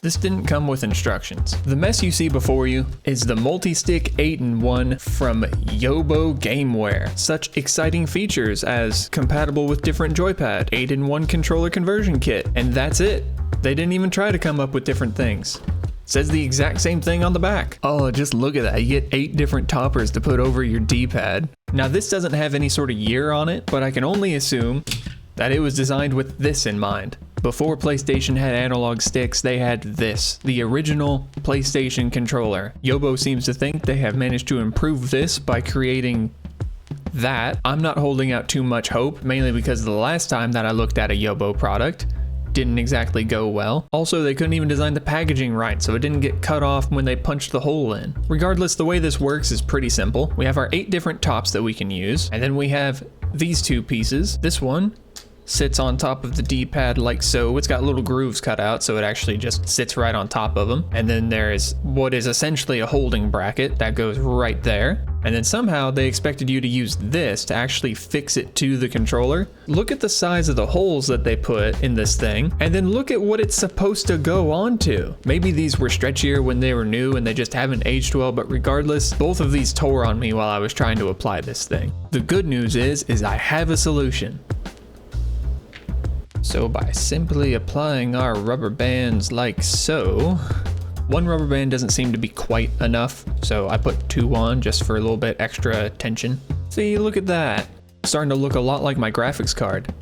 This didn't come with instructions. The mess you see before you is the multi-stick 8-in-1 from Yobo Gameware. Such exciting features as compatible with different joypad, 8-in-1 controller conversion kit, and that's it. They didn't even try to come up with different things. Says the exact same thing on the back. Oh, just look at that. You get 8 different toppers to put over your D-pad. Now this doesn't have any sort of year on it, but I can only assume that it was designed with this in mind. Before PlayStation had analog sticks, they had this, the original PlayStation controller. Yobo seems to think they have managed to improve this by creating that. I'm not holding out too much hope, mainly because the last time that I looked at a Yobo product, didn't exactly go well. Also, they couldn't even design the packaging right, so it didn't get cut off when they punched the hole in. Regardless, the way this works is pretty simple. We have our 8 different tops that we can use, and then we have these 2 pieces. This one sits on top of the D-pad like so. It's got little grooves cut out, so it actually just sits right on top of them. And then there is what is essentially a holding bracket that goes right there. And then somehow they expected you to use this to actually fix it to the controller. Look at the size of the holes that they put in this thing, and then look at what it's supposed to go onto. Maybe these were stretchier when they were new and they just haven't aged well, but regardless, both of these tore on me while I was trying to apply this thing. The good news is I have a solution. So by simply applying our rubber bands like so, one rubber band doesn't seem to be quite enough, so I put 2 on just for a little bit extra tension. See, look at that. Starting to look a lot like my graphics card.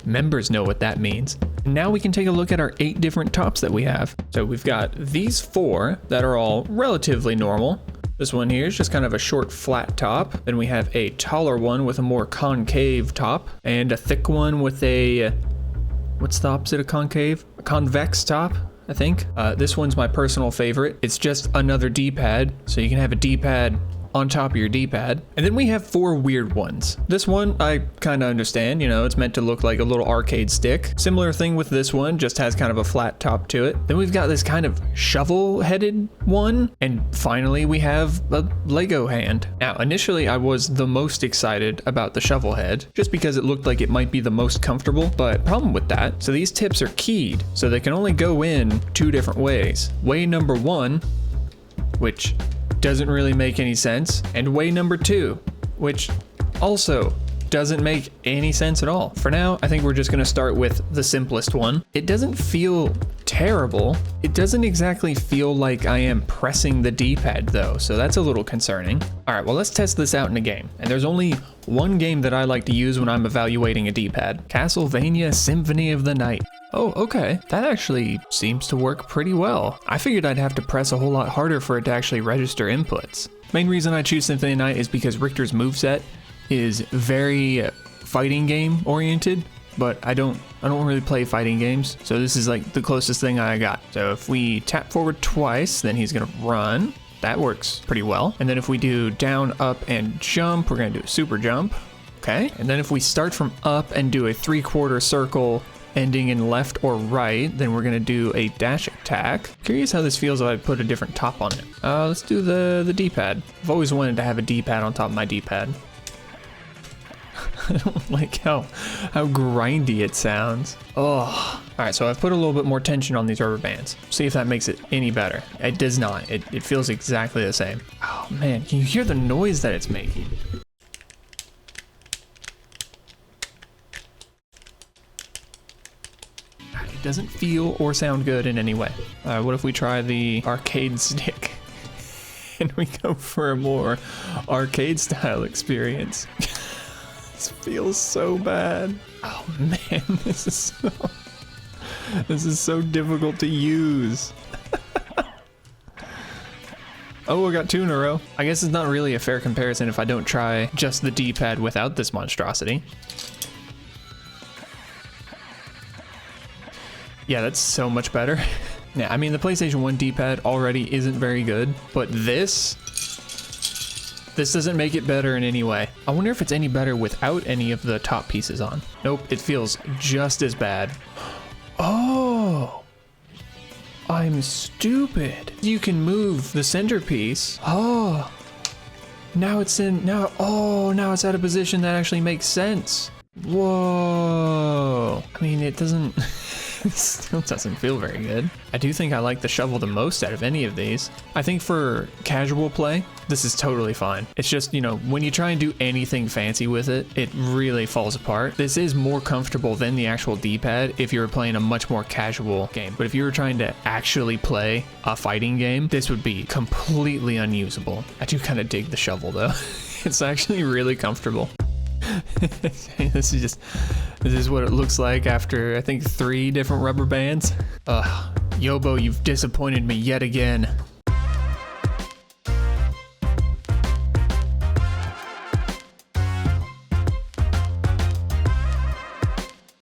Members know what that means. And now we can take a look at our 8 different tops that we have. So we've got these 4 that are all relatively normal. This one here is just kind of a short flat top. Then we have a taller one with a more concave top, and a thick one with a, what's the opposite of concave? A convex top, I think. This one's my personal favorite. It's just another D-pad, so you can have a D-pad on top of your D-pad. And then we have 4 weird ones. This one I kind of understand, you know, it's meant to look like a little arcade stick. Similar thing with this one, just has kind of a flat top to it. Then we've got this kind of shovel-headed one. And finally we have a Lego hand. Now, initially I was the most excited about the shovel head, just because it looked like it might be the most comfortable, but problem with that, so these tips are keyed, so they can only go in 2 different ways. Way number 1, which doesn't really make any sense, and way number 2, which also doesn't make any sense at all. For now, I think we're just gonna start with the simplest one. It doesn't feel terrible. It doesn't exactly feel like I am pressing the D-pad though, so that's a little concerning. All right, well, let's test this out in a game. And there's only one game that I like to use when I'm evaluating a D-pad. Castlevania Symphony of the Night. Oh, okay. That actually seems to work pretty well. I figured I'd have to press a whole lot harder for it to actually register inputs. Main reason I choose Symphony of the Night is because Richter's moveset is very fighting game oriented, but I don't really play fighting games, so this is like the closest thing I got. So if we tap forward twice, then he's gonna run. That works pretty well. And then if we do down, up, and jump, we're gonna do a super jump. Okay. And then if we start from up and do a 3/4 circle ending in left or right, then we're gonna do a dash attack. Curious how this feels if I put a different top on it. Let's do the D-pad. I've always wanted to have a D-pad on top of my D-pad. I don't like how grindy it sounds. Oh. All right, so I've put a little bit more tension on these rubber bands. See if that makes it any better. It does not. It feels exactly the same. Oh man, can you hear the noise that it's making? It doesn't feel or sound good in any way. What if we try the arcade stick and we go for a more arcade style experience? This feels so bad. Oh man, this is so difficult to use. Oh, I got 2 in a row. I guess it's not really a fair comparison if I don't try just the D-pad without this monstrosity. Yeah, that's so much better. Yeah, I mean, the PlayStation 1 D-pad already isn't very good, but this doesn't make it better in any way. I wonder if it's any better without any of the top pieces on. Nope, it feels just as bad. Oh, I'm stupid. You can move the centerpiece. Oh, now it's at a position that actually makes sense. Whoa. I mean, it doesn't Still doesn't feel very good. I do think I like the shovel the most out of any of these. I think for casual play, this is totally fine. It's just, you know, when you try and do anything fancy with it, it really falls apart. This is more comfortable than the actual D-pad if you were playing a much more casual game. But if you were trying to actually play a fighting game, this would be completely unusable. I do kind of dig the shovel though. It's actually really comfortable. This is what it looks like after I think 3 different rubber bands. Ugh, Yobo, you've disappointed me yet again.